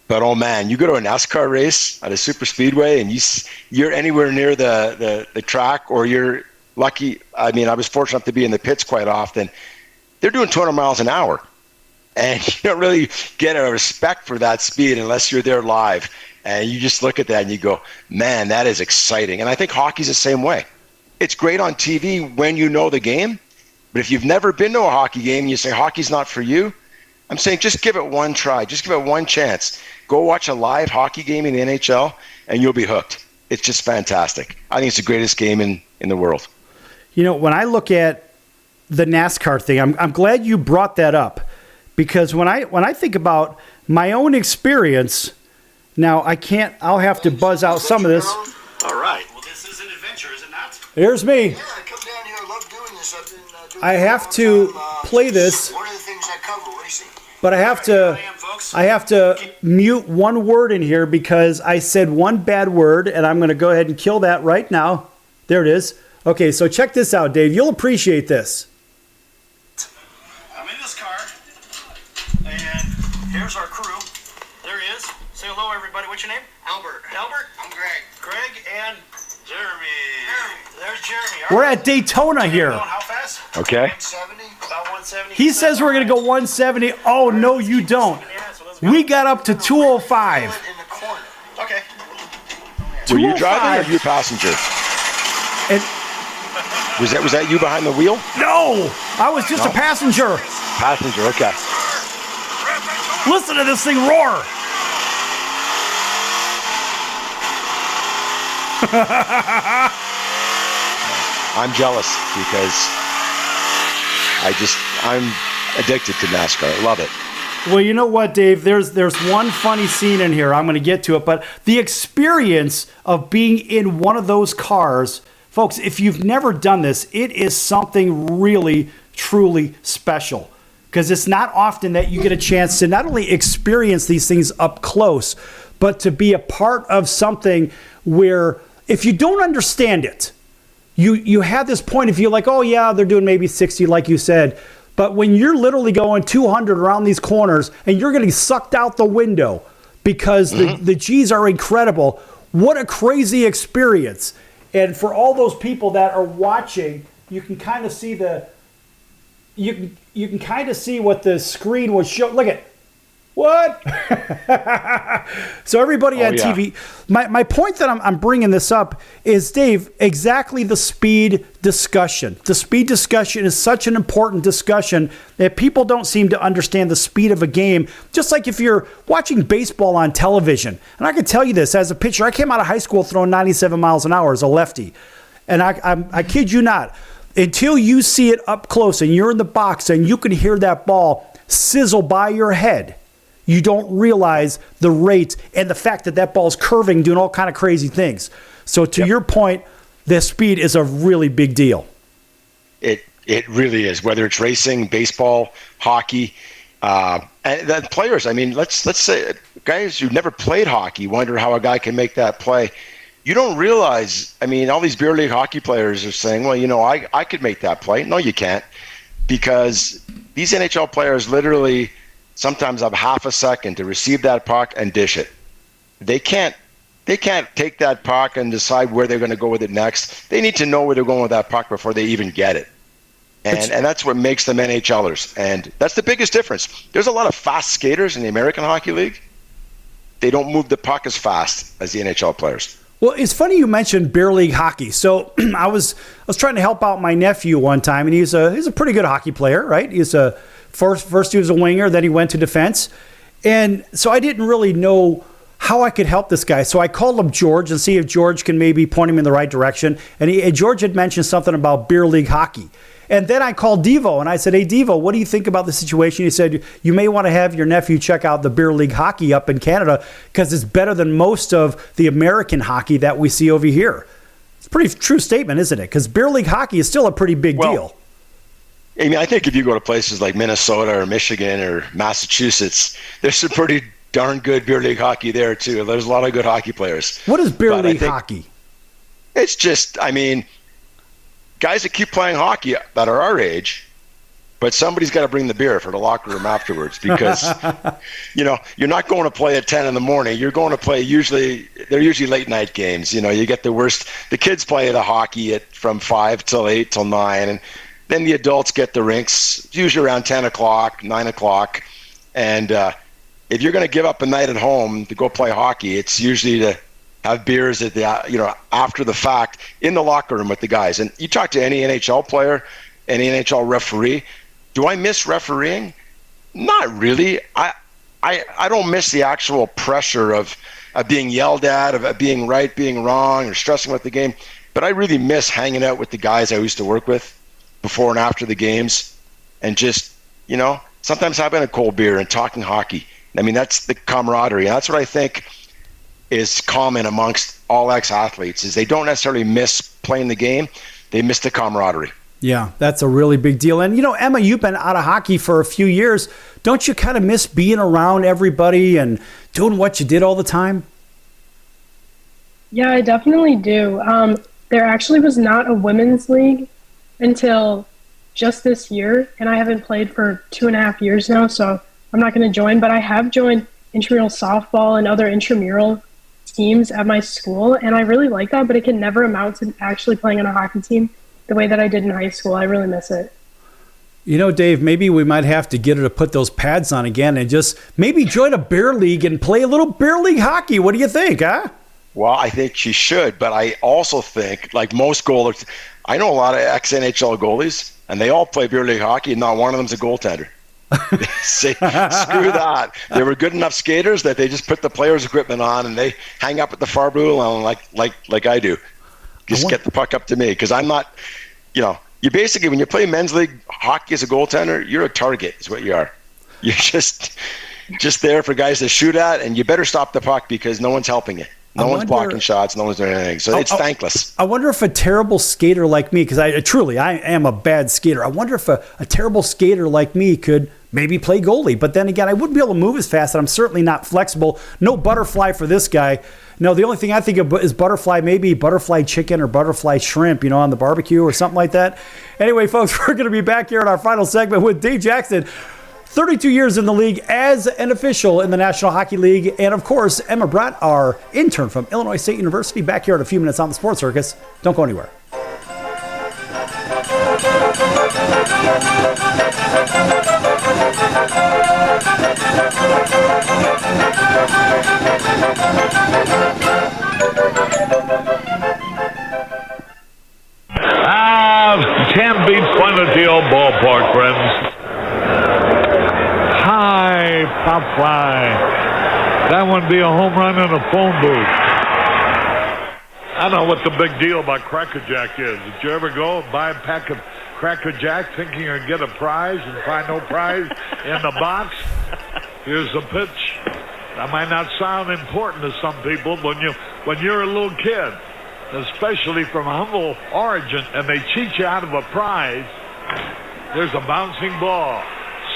But, oh, man, you go to a NASCAR race at a super speedway and you're anywhere near the track, or you're lucky. I mean, I was fortunate enough to be in the pits quite often. They're doing 200 miles an hour, and you don't really get a respect for that speed unless you're there live. And you just look at that and you go, man, that is exciting. And I think hockey's the same way. It's great on TV when you know the game, but if you've never been to a hockey game and you say hockey's not for you, I'm saying just give it one try. Just give it one chance. Go watch a live hockey game in the NHL, and you'll be hooked. It's just fantastic. I think it's the greatest game in the world. When I look at the NASCAR thing, I'm glad you brought that up, because when I think about my own experience, now I'll have to buzz out some of this. All right. Well, this is an adventure, is it not? Here's me. Yeah, I come down here. I love doing this. I've been doing I have to play this. One of the things I cover racing. But I have to mute one word in here because I said one bad word, and I'm going to go ahead and kill that right now. There it is. Okay, so check this out, Dave. You'll appreciate this. I'm in this car, and here's our crew. There he is. Say hello, everybody. What's your name? Albert. Albert? I'm Greg. Greg and There's Jeremy. We're at Daytona here. How fast? Okay. 170. About 170. He says we're going to go 170. Oh, no, you don't. We got up to 205. In the corner. Okay. Were you driving or were you a passenger? And Was that you behind the wheel? no, I was just a passenger. Passenger, okay. Listen to this thing roar. I'm jealous because I'm addicted to NASCAR. I love it. Well, you know what, Dave? There's one funny scene in here. I'm going to get to it, but the experience of being in one of those cars, folks, if you've never done this, it is something really, truly special. Because it's not often that you get a chance to not only experience these things up close, but to be a part of something where if you don't understand it, you have this point of view like, oh yeah, they're doing maybe 60 like you said. But when you're literally going 200 around these corners and you're getting sucked out the window because the G's are incredible, what a crazy experience. And for all those people that are watching, you can kind of see you can kind of see what the screen was showing. Look at what? So everybody on TV, my point that I'm bringing this up is, Dave, exactly the speed discussion. The speed discussion is such an important discussion that people don't seem to understand the speed of a game. Just like if you're watching baseball on television, and I can tell you this as a pitcher, I came out of high school throwing 97 miles an hour as a lefty, and I kid you not, until you see it up close and you're in the box and you can hear that ball sizzle by your head, you don't realize the rate and the fact that that ball's curving, doing all kind of crazy things. So to your point, the speed is a really big deal. It really is, whether it's racing, baseball, hockey, and the players. I mean, let's say guys who've never played hockey wonder how a guy can make that play. You don't realize, I mean, all these beer league hockey players are saying, well, you know, I could make that play. No, you can't, because these NHL players literally sometimes have half a second to receive that puck and dish it. They can't take that puck and decide where they're going to go with it next. They need to know where they're going with that puck before they even get it. And that's what makes them NHLers. And that's the biggest difference. There's a lot of fast skaters in the American Hockey League. They don't move the puck as fast as the NHL players. Well, it's funny you mentioned beer league hockey. So I was trying to help out my nephew one time, and he's a pretty good hockey player, right? He's first he was a winger, then he went to defense. And so I didn't really know how I could help this guy. So I called up George and see if George can maybe point him in the right direction. And George had mentioned something about beer league hockey. And then I called Devo and I said, hey, Devo, what do you think about the situation? He said, you may want to have your nephew check out the beer league hockey up in Canada because it's better than most of the American hockey that we see over here. It's a pretty true statement, isn't it? Because beer league hockey is still a pretty big deal. I mean, I think if you go to places like Minnesota or Michigan or Massachusetts, there's some pretty darn good beer league hockey there too. There's a lot of good hockey players. What is beer league hockey? It's just, I mean, guys that keep playing hockey that are our age, but somebody's got to bring the beer for the locker room afterwards because, you know, you're not going to play at 10 in the morning. You're going to play they're usually late night games. You know, you get the kids play the hockey from 5 till 8 till 9. And then the adults get the rinks, usually around 10 o'clock, 9 o'clock. And if you're going to give up a night at home to go play hockey, it's usually to have beers at after the fact in the locker room with the guys. And you talk to any NHL player, any NHL referee, do I miss refereeing? Not really. I don't miss the actual pressure of being yelled at, of being right, being wrong, or stressing with the game. But I really miss hanging out with the guys I used to work with before and after the games and just, you know, sometimes having a cold beer and talking hockey. I mean, that's the camaraderie. And that's what I think is common amongst all ex-athletes is they don't necessarily miss playing the game. They miss the camaraderie. Yeah, that's a really big deal. And, you know, Emma, you've been out of hockey for a few years. Don't you kind of miss being around everybody and doing what you did all the time? Yeah, I definitely do. There actually was not a women's league until just this year, and I haven't played for 2.5 years now, so I'm not going to join. But I have joined intramural softball and other intramural teams at my school, and I really like that, but it can never amount to actually playing on a hockey team the way that I did in high school. I really miss it. You know, Dave, maybe we might have to get her to put those pads on again and just maybe join a bear league and play a little bear league hockey. What do you think, huh? Well, I think she should, but I also think, like most goalers, I know a lot of ex-NHL goalies, and they all play beer league hockey, and not one of them's a goaltender. Say, screw that. They were good enough skaters that they just put the players' equipment on and they hang up at the far blue line like I do. Just get the puck up to me, because I'm not, you basically, when you play men's league hockey as a goaltender, you're a target is what you are. You're just there for guys to shoot at, and you better stop the puck because no one's helping you. No one's blocking shots. No one's doing anything. So it's thankless. I wonder if a terrible skater like me, because I am a bad skater. I wonder if a terrible skater like me could maybe play goalie. But then again, I wouldn't be able to move as fast, and I'm certainly not flexible. No butterfly for this guy. No, the only thing I think of is butterfly, maybe butterfly chicken or butterfly shrimp, on the barbecue or something like that. Anyway, folks, we're going to be back here in our final segment with Dave Jackson. 32 years in the league as an official in the National Hockey League. And, of course, Emma Brett, our intern from Illinois State University, back here in a few minutes on the Sports Circus. Don't go anywhere. Can't beat fun at the old ballpark, friends. High pop fly. That would be a home run in a phone booth. I don't know what the big deal about Cracker Jack is. Did you ever go and buy a pack of Cracker Jack thinking you'd get a prize and find no prize in the box? Here's the pitch. That might not sound important to some people, but when you're a little kid, especially from humble origin, and they cheat you out of a prize, there's a bouncing ball.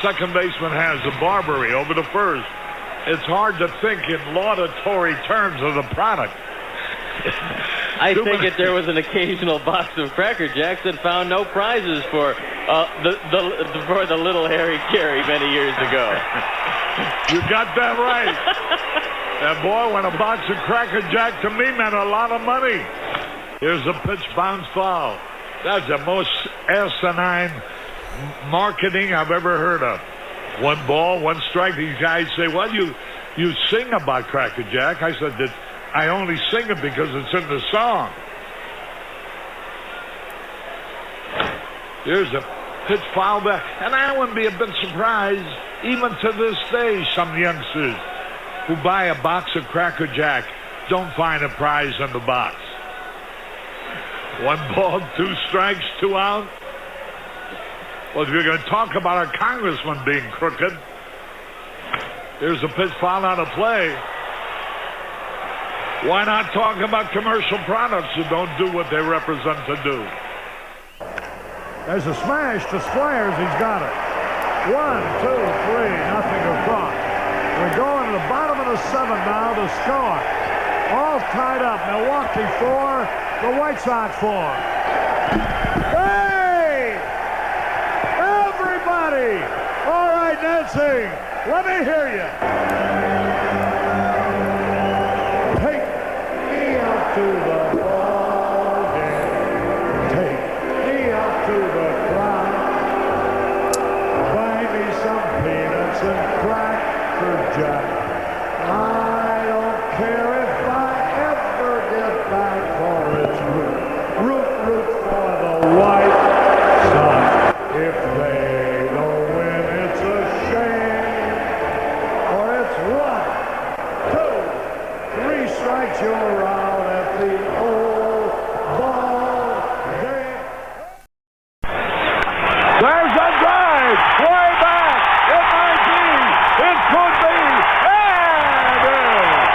Second baseman has a Barbary over to first. It's hard to think in laudatory terms of the product. I think if there was an occasional box of Cracker Jacks that found no prizes for the little Harry Carey many years ago. You got that right. And boy, when a box of Cracker Jack to me meant a lot of money. Here's a pitch, bounce foul. That's the most asinine marketing I've ever heard of. 1 ball, 1 strike. These guys say, well, you sing about Cracker Jack. I said that I only sing it because it's in the song. Here's a pitch foul back. And I wouldn't be a bit surprised, even to this day, some youngsters who buy a box of Cracker Jack don't find a prize in the box. 1 ball, 2 strikes, 2 out. Well, if you're going to talk about a congressman being crooked, here's a pitch foul out of play. Why not talk about commercial products that don't do what they represent to do? There's a smash to Squires. He's got it. 1, 2, 3, nothing across. We're going to the bottom of the 7th now to score. All tied up. Milwaukee 4, the White Sox 4. Hey! Everybody! All right, Nancy, let me hear you. Take me out to the ball game. Take me out to the crowd. Buy me some peanuts and Cracker Jack. I don't care if I ever get back for its root for the White Sox. If they don't win, it's a shame. Or it's 1, 2, 3 strikes, you're out at the old ball game. There's a drive, way back. It might be, it could be, and it is.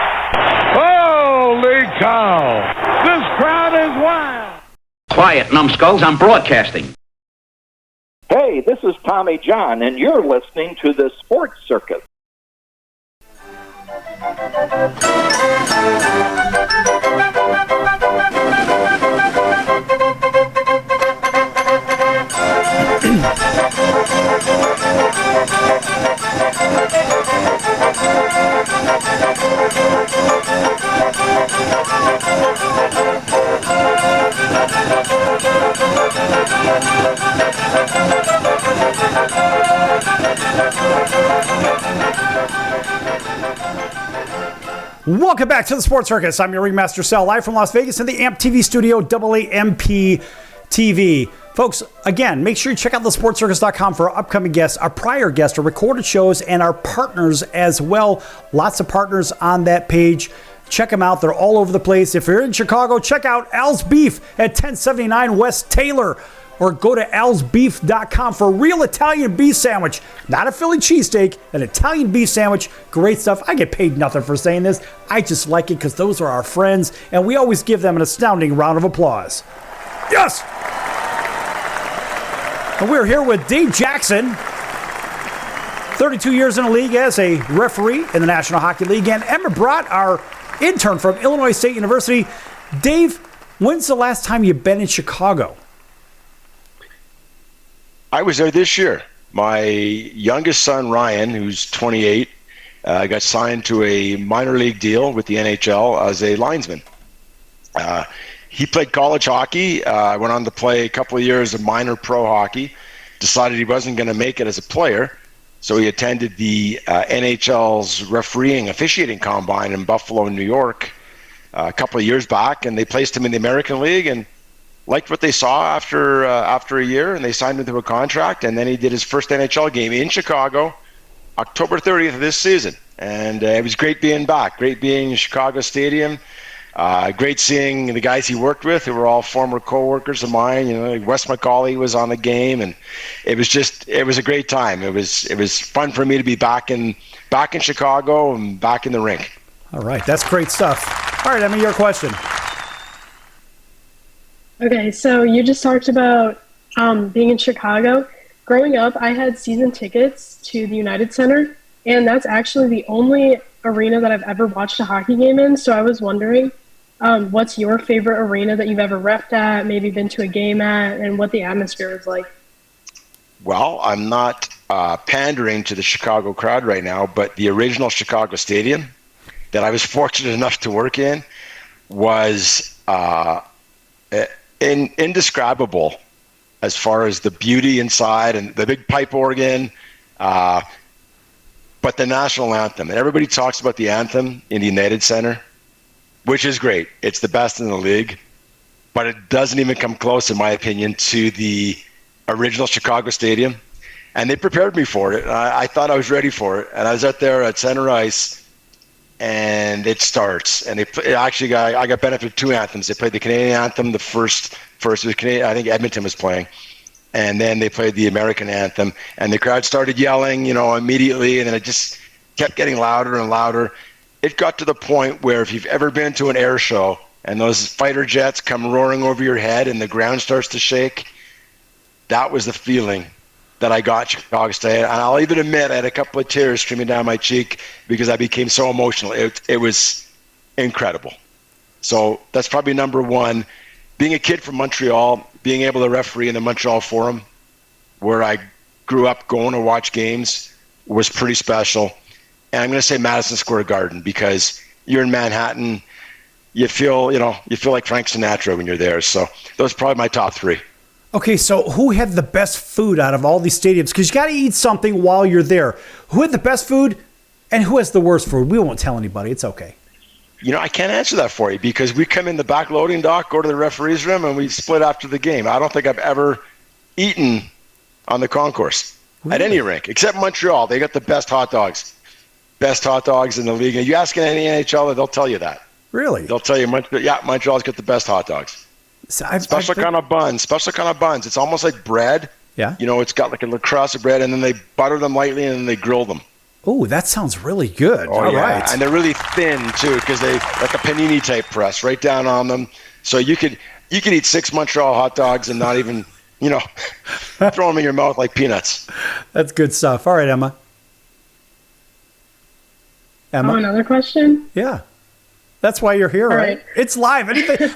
Holy cow! This crowd is wild. Quiet, numbskulls, I'm broadcasting. Hey, this is Tommy John, and you're listening to the Sports Circus. Welcome back to the Sports Circus. I'm your Ringmaster Sal, live from Las Vegas in the AMP TV studio, AAMP TV. Folks, again, make sure you check out thesportscircus.com for our upcoming guests, our prior guests, our recorded shows, and our partners as well. Lots of partners on that page. Check them out. They're all over the place. If you're in Chicago, check out Al's Beef at 1079 West Taylor. Or go to alsbeef.com for a real Italian beef sandwich. Not a Philly cheesesteak, an Italian beef sandwich. Great stuff. I get paid nothing for saying this. I just like it because those are our friends, and we always give them an astounding round of applause. Yes! And we're here with Dave Jackson, 32 years in the league as a referee in the National Hockey League, and Emma Brott, our intern from Illinois State University. Dave, when's the last time you've been in Chicago? I was there this year. My youngest son, Ryan, who's 28, got signed to a minor league deal with the NHL as a linesman. He played college hockey, went on to play a couple of years of minor pro hockey, decided he wasn't going to make it as a player, so he attended the NHL's officiating combine in Buffalo, New York, a couple of years back, and they placed him in the American League and liked what they saw after a year, and they signed him to a contract, and then he did his first NHL game in Chicago, October 30th of this season. And it was great being back, great being in Chicago Stadium, great seeing the guys he worked with who were all former co-workers of mine. You know, Wes McCauley was on the game, and it was a great time. It was fun for me to be back in Chicago and back in the rink. All right, that's great stuff. All right, Emma, your question. Okay, so you just talked about being in Chicago. Growing up, I had season tickets to the United Center, and that's actually the only arena that I've ever watched a hockey game in. So I was wondering, what's your favorite arena that you've ever reffed at, maybe been to a game at, and what the atmosphere is like? Well, I'm not pandering to the Chicago crowd right now, but the original Chicago Stadium that I was fortunate enough to work in was indescribable as far as the beauty inside and the big pipe organ, but the national anthem. And everybody talks about the anthem in the United Center, which is great. It's the best in the league, but it doesn't even come close, in my opinion, to the original Chicago Stadium. And they prepared me for it. I thought I was ready for it. And I was out there at center ice, and it starts. And I got benefit of two anthems. They played the Canadian anthem, the first was Canadian. I think Edmonton was playing. And then they played the American anthem. And the crowd started yelling, immediately. And then it just kept getting louder and louder. It got to the point where if you've ever been to an air show and those fighter jets come roaring over your head and the ground starts to shake, that was the feeling that I got in Chicago State. And I'll even admit I had a couple of tears streaming down my cheek because I became so emotional. It was incredible. So that's probably number one. Being a kid from Montreal, being able to referee in the Montreal Forum, where I grew up going to watch games, was pretty special. And I'm going to say Madison Square Garden because you're in Manhattan. You feel like Frank Sinatra when you're there. So those are probably my top three. Okay, so who had the best food out of all these stadiums? Because you got to eat something while you're there. Who had the best food and who has the worst food? We won't tell anybody. It's okay. I can't answer that for you because we come in the back loading dock, go to the referee's room, and we split after the game. I don't think I've ever eaten on the concourse at any rink, except Montreal. They got the best hot dogs. Best hot dogs in the league. And you ask any NHL, they'll tell you that. Really? They'll tell you, Montreal's got the best hot dogs. So special kind of buns. It's almost like bread. Yeah. It's got like a crust of bread, and then they butter them lightly, and then they grill them. Oh, that sounds really good. All right. And they're really thin too, because they like a panini type press right down on them. So you could eat 6 Montreal hot dogs and not even throw them in your mouth like peanuts. That's good stuff. All right, Emma. Oh, another question? Yeah. That's why you're here, right? It's live.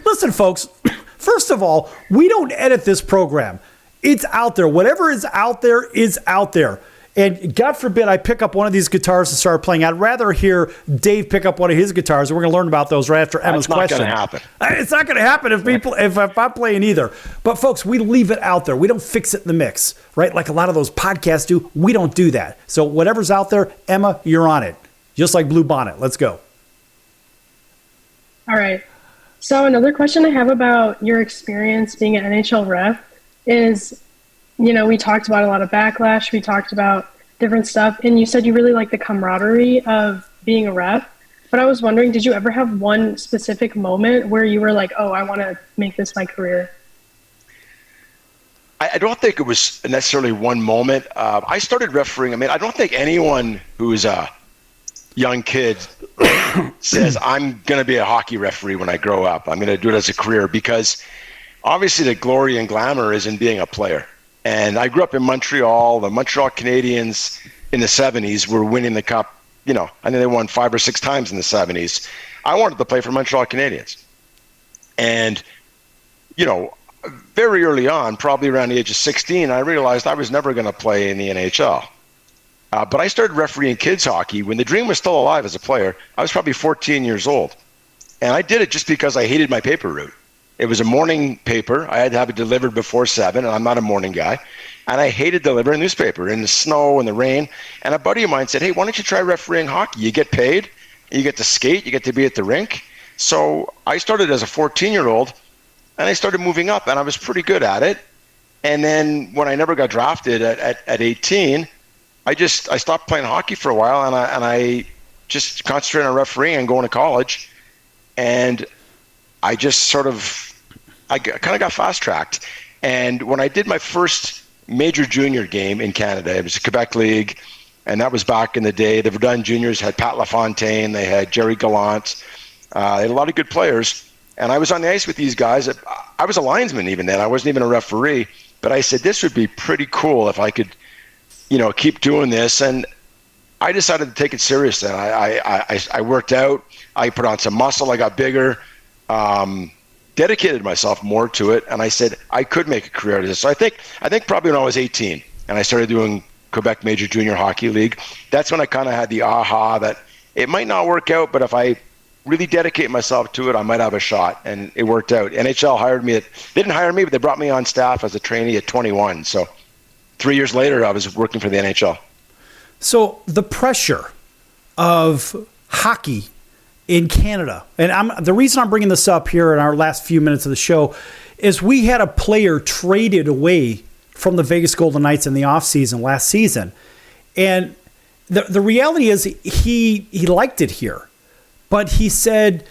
Listen, folks, first of all, we don't edit this program. It's out there. Whatever is out there is out there. And God forbid I pick up one of these guitars and start playing. I'd rather hear Dave pick up one of his guitars, and we're going to learn about those right after Emma's question. It's not going to happen. It's not going to happen if I'm playing either. But, folks, we leave it out there. We don't fix it in the mix, right? Like a lot of those podcasts do. We don't do that. So whatever's out there, Emma, you're on it. Just like Blue Bonnet. Let's go. All right. So another question I have about your experience being an NHL ref is, we talked about a lot of backlash. We talked about different stuff. And you said you really like the camaraderie of being a ref. But I was wondering, did you ever have one specific moment where you were like, oh, I want to make this my career? I don't think it was necessarily one moment. I started refereeing. I mean, I don't think anyone who's a young kid says, I'm going to be a hockey referee when I grow up. I'm going to do it as a career, because obviously the glory and glamour is in being a player. And I grew up in Montreal. The Montreal Canadiens in the 70s were winning the cup. I think they won 5 or 6 times in the 70s. I wanted to play for Montreal Canadiens. And, very early on, probably around the age of 16, I realized I was never going to play in the NHL. But I started refereeing kids hockey when the dream was still alive as a player. I was probably 14 years old. And I did it just because I hated my paper route. It was a morning paper. I had to have it delivered before 7, and I'm not a morning guy. And I hated delivering a newspaper in the snow and the rain. And a buddy of mine said, hey, why don't you try refereeing hockey? You get paid, you get to skate, you get to be at the rink. So I started as a 14-year-old, and I started moving up, and I was pretty good at it. And then when I never got drafted at 18, I stopped playing hockey for a while, and I just concentrated on refereeing and going to college. And I just kind of got fast-tracked. And when I did my first major junior game in Canada, it was the Quebec League, and that was back in the day. The Verdun Juniors had Pat LaFontaine, they had Jerry Gallant. They had a lot of good players. And I was on the ice with these guys. I was a linesman even then. I wasn't even a referee. But I said, this would be pretty cool if I could, keep doing this. And I decided to take it serious then. I worked out. I put on some muscle. I got bigger, dedicated myself more to it. And I said, I could make a career out of this. So I think probably when I was 18 and I started doing Quebec Major Junior Hockey League, that's when I kind of had the aha that it might not work out, but if I really dedicate myself to it, I might have a shot. And it worked out. NHL hired me. They didn't hire me, but they brought me on staff as a trainee at 21. So 3 years later, I was working for the NHL. So the pressure of hockey in Canada, and the reason I'm bringing this up here in our last few minutes of the show is we had a player traded away from the Vegas Golden Knights in the offseason last season. And the reality is he liked it here. But he said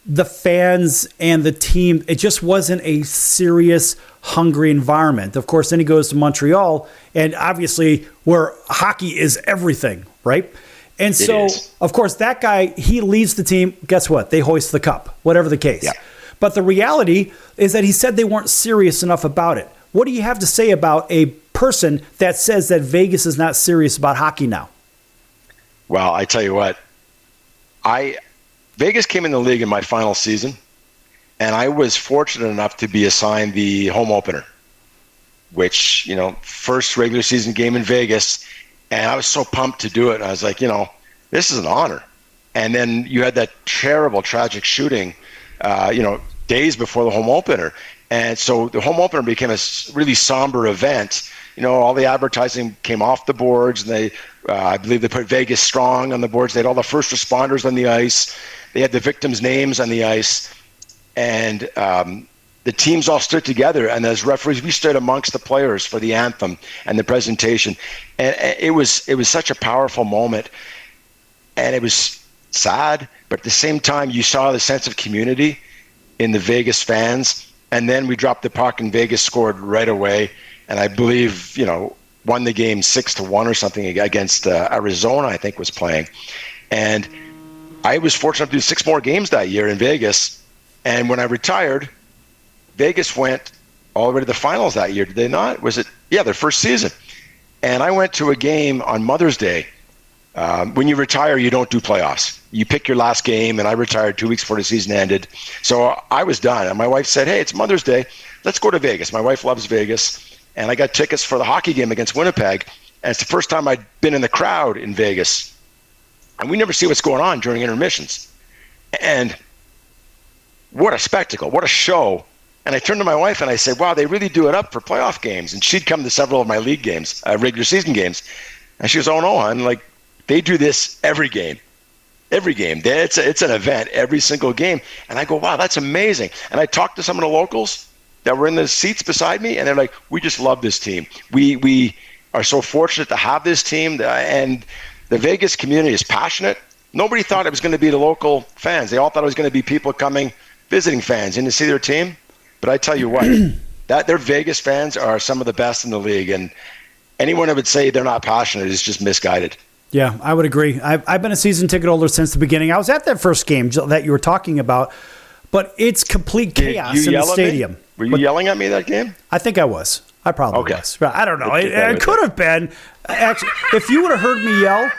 the fans and the team, it just wasn't a serious, hungry environment. Of course, then he goes to Montreal, and obviously where hockey is everything, right? And so, of course, that guy, he leaves the team. Guess what? They hoist the cup, whatever the case. Yeah. But the reality is that he said they weren't serious enough about it. What do you have to say about a person that says that Vegas is not serious about hockey now? Well, I tell you what, Vegas came in the league in my final season, and I was fortunate enough to be assigned the home opener, which, first regular season game in Vegas, and I was so pumped to do it. And I was like, this is an honor. And then you had that terrible, tragic shooting, days before the home opener. And so the home opener became a really somber event. All the advertising came off the boards, and I believe they put Vegas Strong on the boards. They had all the first responders on the ice. They had the victims' names on the ice. And the teams all stood together. And as referees, we stood amongst the players for the anthem and the presentation. And it was such a powerful moment. And it was sad, but at the same time, you saw the sense of community in the Vegas fans. And then we dropped the puck, and Vegas scored right away. And I believe, won the game 6-1 or something against Arizona, I think was playing. And I was fortunate to do 6 more games that year in Vegas. And when I retired, Vegas went all the way to the finals that year. Did they not? Was it? Yeah, their first season. And I went to a game on Mother's Day. When you retire, you don't do playoffs. You pick your last game, and I retired 2 weeks before the season ended. So I was done. And my wife said, hey, it's Mother's Day. Let's go to Vegas. My wife loves Vegas. And I got tickets for the hockey game against Winnipeg. And it's the first time I'd been in the crowd in Vegas. And we never see what's going on during intermissions. And what a spectacle, what a show. And I turned to my wife and I said, wow, they really do it up for playoff games. And she'd come to several of my league games, regular season games. And she goes, oh no, hon, they do this every game. Every game. It's an event every single game. And I go, wow, that's amazing. And I talked to some of the locals that were in the seats beside me, and they're like, we just love this team. We are so fortunate to have this team, and the Vegas community is passionate. Nobody thought it was going to be the local fans. They all thought it was going to be people coming, visiting fans in to see their team. But I tell you what, that their Vegas fans are some of the best in the league, and anyone that would say they're not passionate is just misguided. Yeah, I would agree. I've been a season ticket holder since the beginning. I was at that first game that you were talking about, but it's complete chaos in the stadium. Were you yelling at me that game? I think I was. I probably was. I don't know. It could have been. Actually, if you would have heard me yell,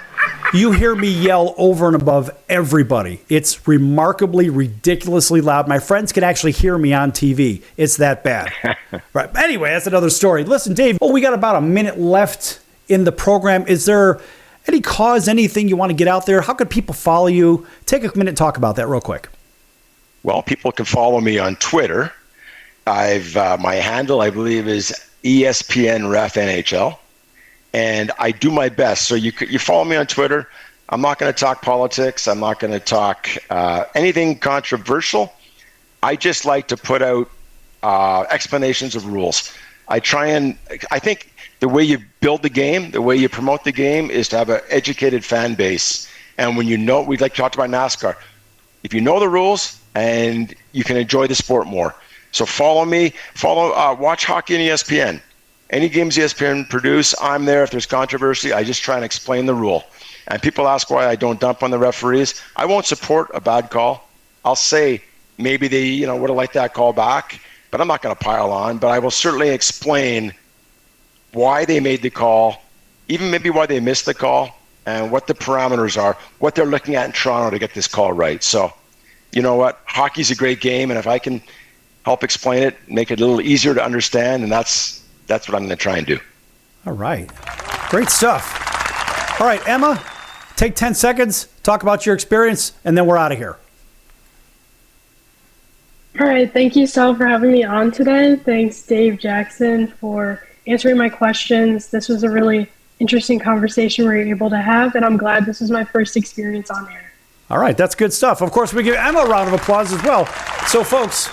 you hear me yell over and above everybody. It's remarkably, ridiculously loud. My friends can actually hear me on TV. It's that bad. Right. Anyway, that's another story. Listen, Dave, we got about a minute left in the program. Is there any cause, anything you want to get out there? How could people follow you? Take a minute and talk about that real quick. Well, people can follow me on Twitter. My handle, I believe, is ESPN Ref NHL. And I do my best. So you follow me on Twitter. I'm not going to talk politics. I'm not going to talk anything controversial. I just like to put out explanations of rules. I think the way you build the game, the way you promote the game is to have an educated fan base. And when we like talked about NASCAR, if you know the rules and you can enjoy the sport more. So follow me, watch hockey on ESPN. Any games ESPN produce, I'm there. If there's controversy, I just try and explain the rule. And people ask why I don't dump on the referees. I won't support a bad call. I'll say maybe they would have liked that call back, but I'm not going to pile on. But I will certainly explain why they made the call, even maybe why they missed the call, and what the parameters are, what they're looking at in Toronto to get this call right. So, you know what? Hockey's a great game, and if I can help explain it, make it a little easier to understand, and that's what I'm going to try and do. All right. Great stuff. All right, Emma, take 10 seconds, talk about your experience, and then we're out of here. All right. Thank you, Sal, for having me on today. Thanks, Dave Jackson, for answering my questions. This was a really interesting conversation we were able to have, and I'm glad this was my first experience on air. All right. That's good stuff. Of course, we give Emma a round of applause as well. So, folks,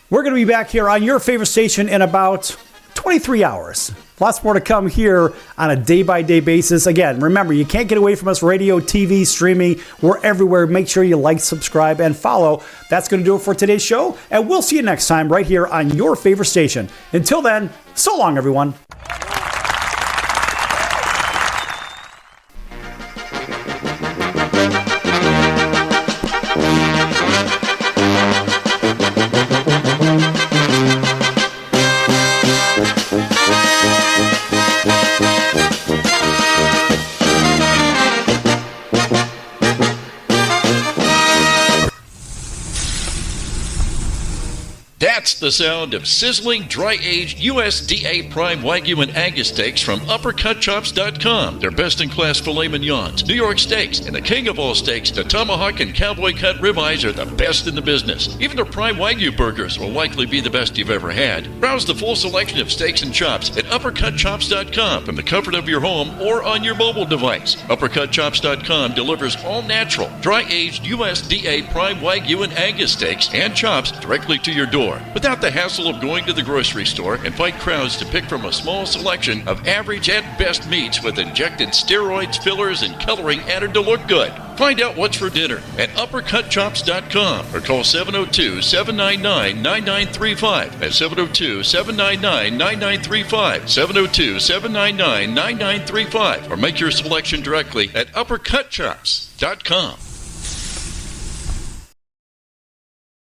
we're going to be back here on your favorite station in about 23 hours. Lots more to come here on a day-by-day basis. Again, remember, you can't get away from us. Radio, TV, streaming, we're everywhere. Make sure you like, subscribe, and follow. That's going to do it for today's show, and we'll see you next time right here on your favorite station. Until then, so long, everyone. That's the sound of sizzling, dry-aged USDA Prime Wagyu and Angus steaks from UpperCutChops.com. Their best-in-class filet mignons, New York steaks, and the king of all steaks, the tomahawk and cowboy cut ribeyes are the best in the business. Even their Prime Wagyu burgers will likely be the best you've ever had. Browse the full selection of steaks and chops at UpperCutChops.com from the comfort of your home or on your mobile device. UpperCutChops.com delivers all-natural, dry-aged USDA Prime Wagyu and Angus steaks and chops directly to your door, without the hassle of going to the grocery store and fight crowds to pick from a small selection of average at best meats with injected steroids, fillers, and coloring added to look good. Find out what's for dinner at UpperCutChops.com or call 702-799-9935. That's 702-799-9935. 702-799-9935. Or make your selection directly at UpperCutChops.com.